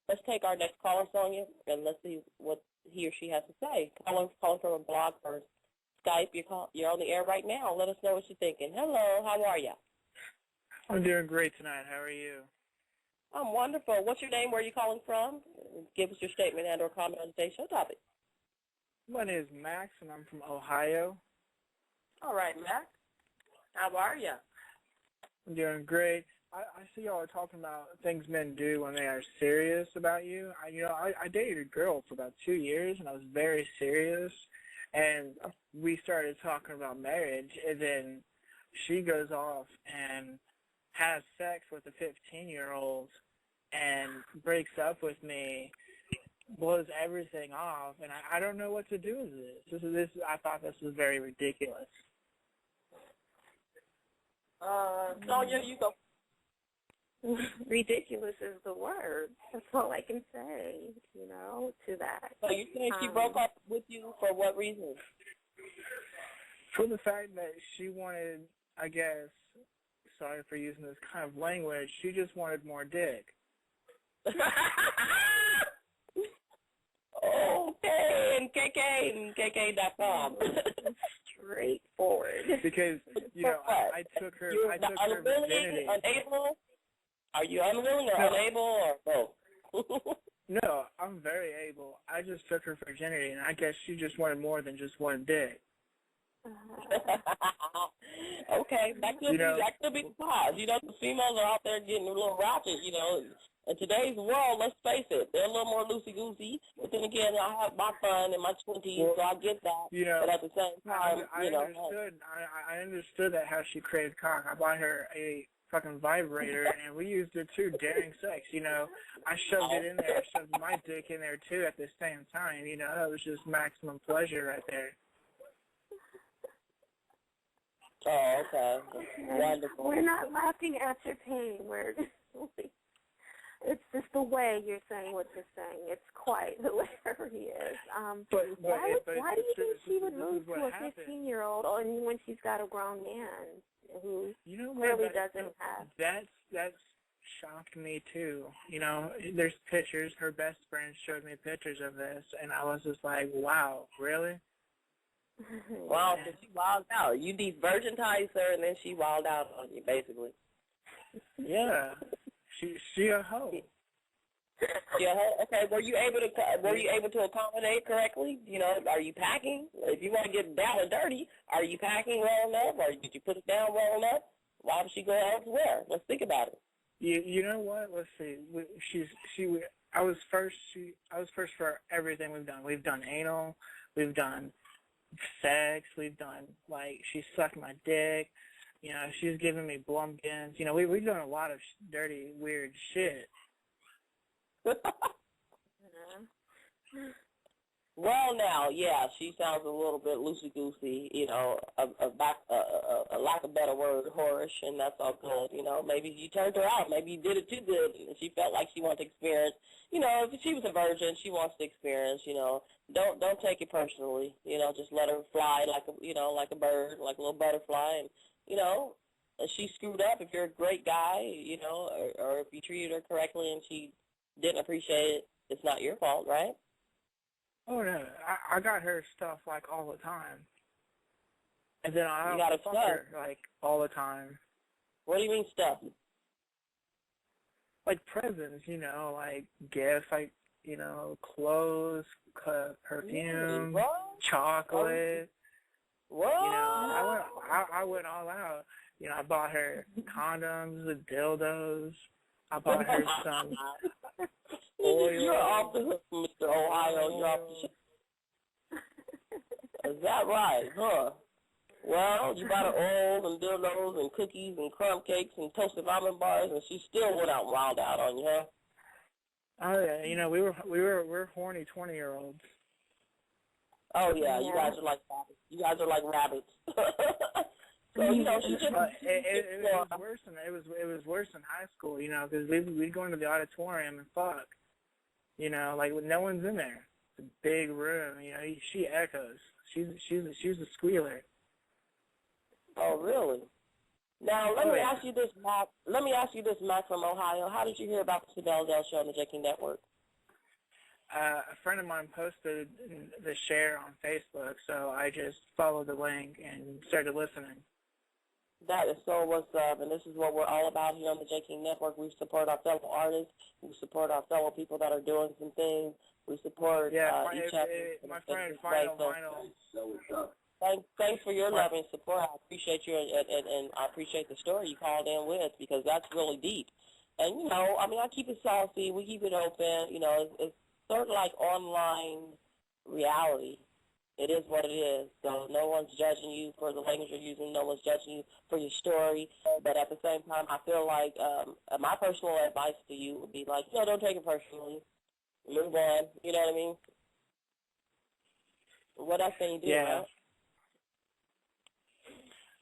Let's take our next caller, Sonia, and let's see what he or she has to say. Calling from a blog or Skype. You're on the air right now. Let us know what you're thinking. Hello, how are you? I'm doing great tonight. How are you? I'm wonderful. What's your name? Where are you calling from? Give us your statement and or comment on today's show topic. My name is Max, and I'm from Ohio. All right, Max. How are you? I'm doing great. I see y'all are talking about things men do when they are serious about you. I dated a girl for about 2 years, and I was very serious. And we started talking about marriage, and then she goes off and has sex with a 15-year-old and breaks up with me, blows everything off, and I don't know what to do with this. I thought this was very ridiculous. Sonia, you go. Ridiculous is the word. That's all I can say, to that. So you think she broke up with you for what reason? For the fact that she wanted, I guess, sorry for using this kind of language, she just wanted more dick. Okay, and KK.com. Straightforward. Because, I took her virginity. Unable? Are you unwilling or unable or both? No, I'm very able. I just took her virginity, and I guess she just wanted more than just one dick. Okay, that could be the cause. The females are out there getting a little ratchet, In today's world, let's face it, they're a little more loosey-goosey. But then again, I have my fun in my 20s, so I get that. But at the same time, I understood that how she craved cock. I bought her a fucking vibrator, and we used it too during sex. I shoved it in there, shoved my dick in there too at the same time. That was just maximum pleasure right there. Oh, okay. Wonderful. We're not laughing at your pain. It's just the way you're saying what you're saying. It's quite hilarious. Why do you think she would move to a 15-year-old when she's got a grown man who really doesn't have? That's shocked me too. There's pictures. Her best friend showed me pictures of this, and I was just like, wow, really? Wow, so she wilded out. You de-virginized her, and then she wilded out on you, basically. Yeah, she a hoe. Yeah. Okay. Were you able to accommodate correctly? Are you packing? If you want to get down and dirty, are you packing well enough, or did you put it down well enough? Why would she go elsewhere? Let's think about it. You know what? Let's see. I was first for everything we've done. We've done anal. We've done sex. We've done, she sucked my dick. She's giving me blumpkins. We've done a lot of dirty, weird shit. Well, now, yeah, she sounds a little bit loosey-goosey, a lack of better word, whorish, and that's all good, Maybe you turned her out. Maybe you did it too good, and she felt like she wanted to experience. If she was a virgin, she wants to experience, Don't take it personally, Just let her fly like a bird, like a little butterfly, and, if she screwed up, if you're a great guy, or if you treated her correctly and she didn't appreciate it, it's not your fault, right? Oh, no. I got her stuff, all the time. And then I fuck her, all the time. What do you mean stuff? Presents, gifts, clothes, perfume, chocolate. What? I went all out. I bought her condoms, the dildos. I bought her some oil. You're off the hook, Mr. Ohio. You're off the hook. Is that right, huh? Well, you bought her oils and dildos and cookies and crumb cakes and toasted almond bars, and she still went out wild out on you, huh? Oh yeah, we're horny 20-year-olds. Oh yeah, you guys are like rabbits. You guys are like rabbits. So she just it was worse than it was worse in high school, because we'd go into the auditorium and fuck, no one's in there. It's a big room, she echoes. She's a squealer. Oh really? Now, let me ask you this, Mac. Let me ask you this, Mac from Ohio. How did you hear about the Sybelle Adele show on the JK Network? A friend of mine posted the share on Facebook, so I just followed the link and started listening. That is so what's up, and this is what we're all about here on the JK Network. We support our fellow artists. We support our fellow people that are doing some things. We support each other. My friend Final Vinyl. Thanks for your love and support. I appreciate you, and I appreciate the story you called in with, because that's really deep. And, you know, I mean, I keep it saucy. We keep it open. You know, it's sort of like online reality. It is what it is. So no one's judging you for the language you're using. No one's judging you for your story. But at the same time, I feel like my personal advice to you would be like, don't take it personally. Move on. You know what I mean? What else can you do, right?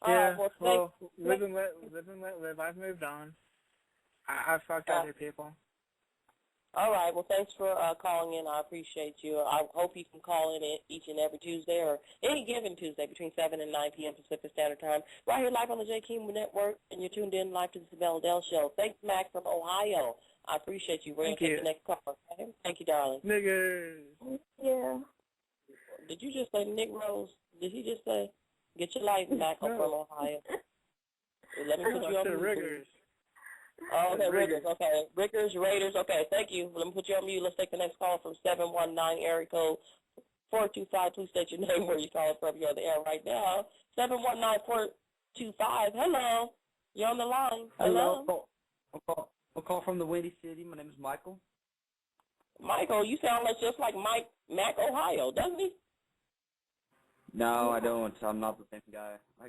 Yeah, well, live and let live. I've moved on. I've fucked other people. All right. Well, thanks for calling in. I appreciate you. I hope you can call in each and every Tuesday or any given Tuesday between 7 and 9 p.m. Pacific Standard Time, right here live on the JK Network, and you're tuned in live to the Sybelle Adele Show. Thanks, Mac from Ohio. I appreciate you. We're going to take the next call, okay? Thank you, darling. Niggers. Yeah. Did you just say Nick Rose? Did he just say, get your life back from Ohio? Let me put you on mute. Riggers. Oh, okay, Riggers. Okay, Riggers, Raiders. Okay, thank you. Let me put you on mute. Let's take the next call from 719 area code 425. Please state your name, where you're calling from. You're on the air right now. 719-425. Hello. You're on the line. Hello. I'll call from the Windy City. My name is Michael. Michael, you sound like just like Mac, Ohio, doesn't he? No, I don't. I'm not the same guy. No.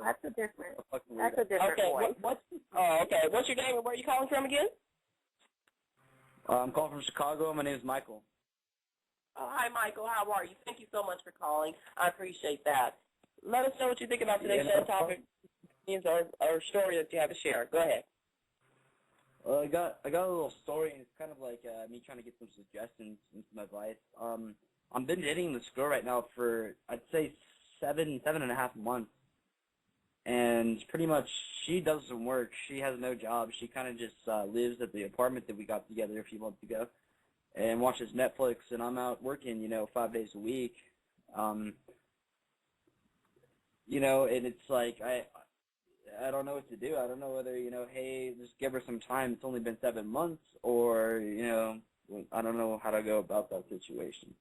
That's a different voice. Okay. What's your name and where are you calling from again? I'm calling from Chicago. My name is Michael. Oh, hi, Michael. How are you? Thank you so much for calling. I appreciate that. Let us know what you think about today's show topic or story that you have to share. Go ahead. Well, I got a little story, and it's kind of like me trying to get some suggestions and some advice. I've been dating this girl right now for, I'd say, seven and a half months. And pretty much she does some work. She has no job. She kind of just lives at the apartment that we got together a few months ago and watches Netflix. And I'm out working, 5 days a week. And it's like I don't know what to do. I don't know whether, hey, just give her some time. It's only been 7 months, or, I don't know how to go about that situation.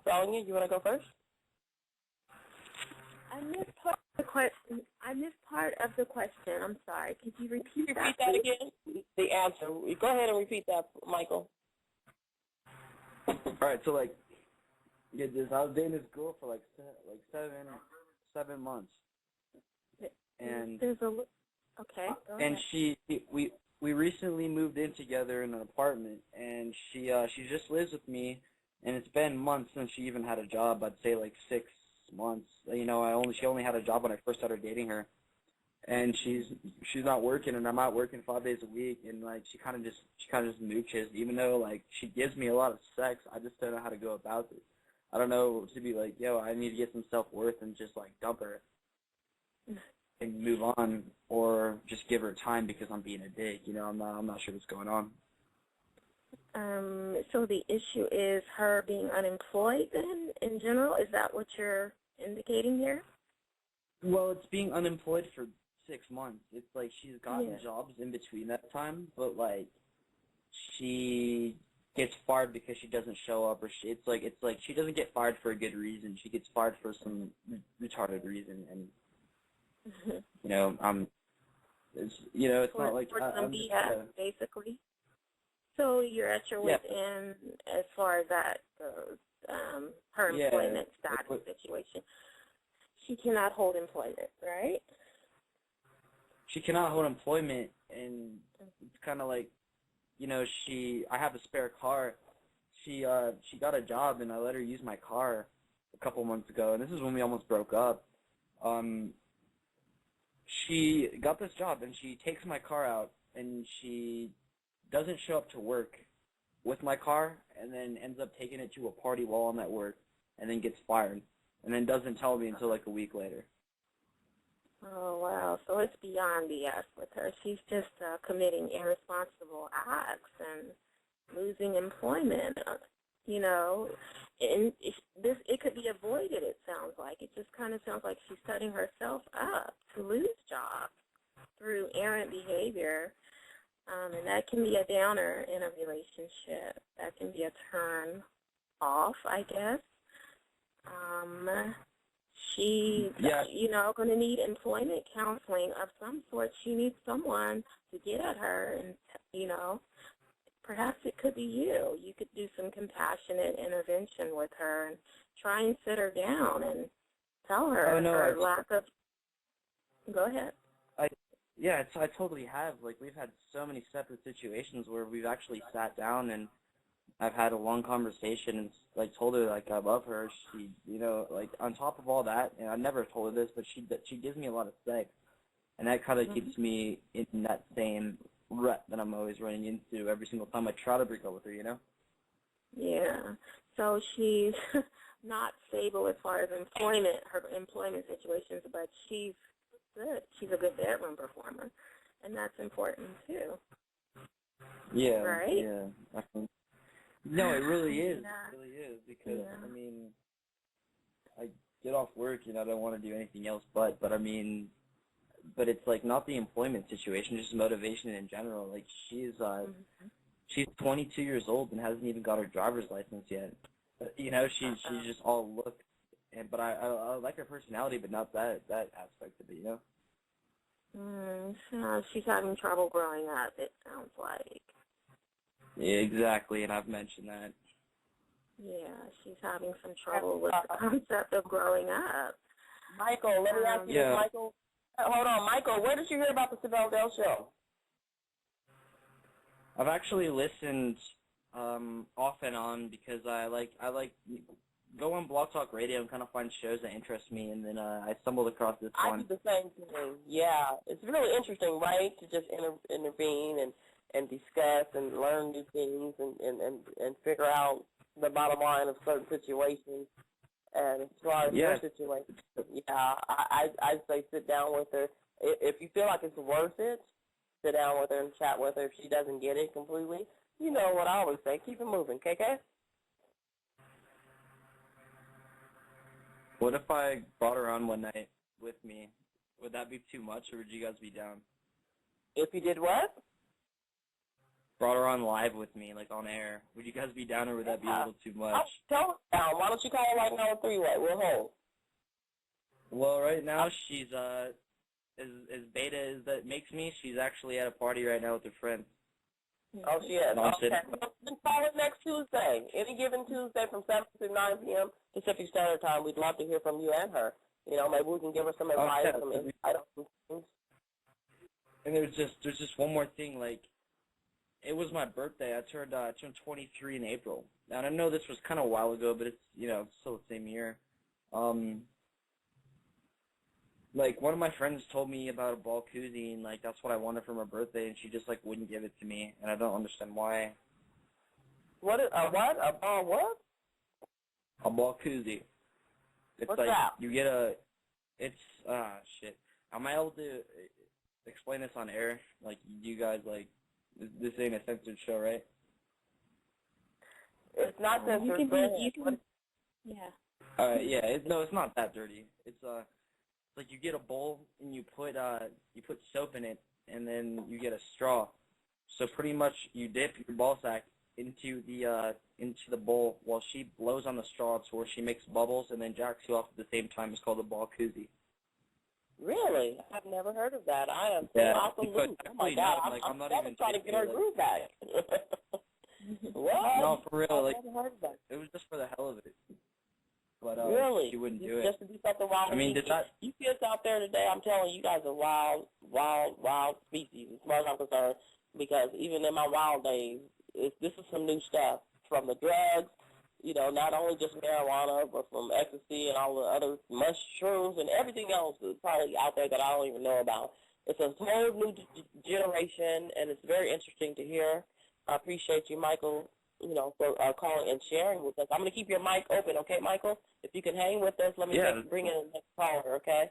Sonia, you want to go first? I missed part of the question. I'm sorry. Could you repeat that? Repeat that again? The answer. Go ahead and repeat that, Michael. All right. So I was dating this girl for like 7 months, and okay. Go and ahead. we recently moved in together in an apartment, and she just lives with me. And it's been months since she even had a job. I'd say like 6 months. She only had a job when I first started dating her, and she's not working, and I'm out working 5 days a week, and like she kind of just mooches. Even though like she gives me a lot of sex, I just don't know how to go about it. I don't know to be like, I need to get some self-worth and just like dump her and move on, or just give her time because I'm being a dick. I'm not sure what's going on. So the issue is her being unemployed then, in general? Is that what you're indicating here? Well, it's being unemployed for 6 months. It's like she's gotten jobs in between that time, but like she gets fired because she doesn't show up, or it's like she doesn't get fired for a good reason. She gets fired for some retarded reason, and it's not like some BS, basically. So you're at your wit's end as far as that goes, her employment status situation. She cannot hold employment, right? She cannot hold employment, and it's kind of like, I have a spare car. She got a job, and I let her use my car a couple months ago, and this is when we almost broke up. She got this job, and she takes my car out, and she doesn't show up to work with my car, and then ends up taking it to a party while I'm at work, and then gets fired, and then doesn't tell me until like a week later. Oh, wow. So it's beyond BS with her. She's just committing irresponsible acts and losing employment, you know. And it could be avoided, it sounds like. It just kind of sounds like she's setting herself up to lose jobs through errant behavior. And that can be a downer in a relationship. That can be a turn off, I guess. She's, going to need employment counseling of some sort. She needs someone to get at her and, perhaps it could be you. You could do some compassionate intervention with her and try and sit her down and tell her her lack of... Go ahead. I totally have. Like, we've had so many separate situations where we've actually sat down and I've had a long conversation and, like, told her, like, I love her. She, like, on top of all that, and I never told her this, but she gives me a lot of sex. And that kind of keeps me in that same rut that I'm always running into every single time I try to break up with her, Yeah. So she's not stable as far as her employment situations, but she's good. She's a good bedroom performer, and that's important too. Yeah. Right? Yeah. No, it really is. Yeah. It really is because, I get off work, I don't want to do anything else but it's like not the employment situation, just motivation in general. Like she's 22 years old and hasn't even got her driver's license yet. She's just all look, but I like her personality, but not that aspect of it, So she's having trouble growing up, it sounds like. Yeah, exactly, and I've mentioned that. Yeah, she's having some trouble with the concept of growing up. Michael, let me ask you this, Michael. Hold on, Michael, where did you hear about the Sybelle show? I've actually listened off and on because I like go on Blog Talk Radio and kind of find shows that interest me, and then I stumbled across this one. I do the same thing. Yeah, it's really interesting, right, to just intervene and discuss and learn new things and figure out the bottom line of certain situations. And as far as your situation, I'd say sit down with her. If you feel like it's worth it, sit down with her and chat with her. If she doesn't get it completely, you know what I always say, keep it moving, KK? What if I brought her on one night with me? Would that be too much, or would you guys be down? If you did what? Brought her on live with me, like on air. Would you guys be down, or would that be a little too much? Tell her down. Why don't you call her right now a three-way? We'll hold. Well, right now she's as beta as that makes me. She's actually at a party right now with her friends. Oh, she is. Okay. Then call her next Tuesday. Any given Tuesday from 7 to 9 p.m. Pacific Standard Time. We'd love to hear from you and her. Maybe we can give her some advice, some insight on some things. And there's just one more thing, like. It was my birthday. I turned 23 in April. And I know this was kind of a while ago, but it's still the same year. Like one of my friends told me about a ball koozie, and like that's what I wanted for my birthday, and she just like wouldn't give it to me, and I don't understand why. What? A ball what? A ball koozie. It's What's like that? you get It's shit. Am I able to explain this on air? Like you guys like. This ain't a censored show, right? It's not censored. You can, yeah. Yeah. It's not that dirty. It's like you get a bowl and you put soap in it, and then you get a straw. So pretty much you dip your ball sack into the bowl while she blows on the straw to where she makes bubbles and then jacks you off at the same time. It's called a ball koozie. Really? I've never heard of that. I am so off the loop. Oh my God, I'm not even trying to get her groove back. What? No, for real. I've like never heard of that. It was just for the hell of it. But really? She wouldn't do it. Just to do something wild. I mean, you kids out there today, I'm telling you, you guys are wild species, as far as I'm concerned. Because even in my wild days, this is some new stuff from the drugs. Not only just marijuana, but from ecstasy and all the other mushrooms and everything else that's probably out there that I don't even know about. It's a whole new generation, and it's very interesting to hear. I appreciate you, Michael, for calling and sharing with us. I'm going to keep your mic open, okay, Michael? If you can hang with us, let me bring in the next caller, okay?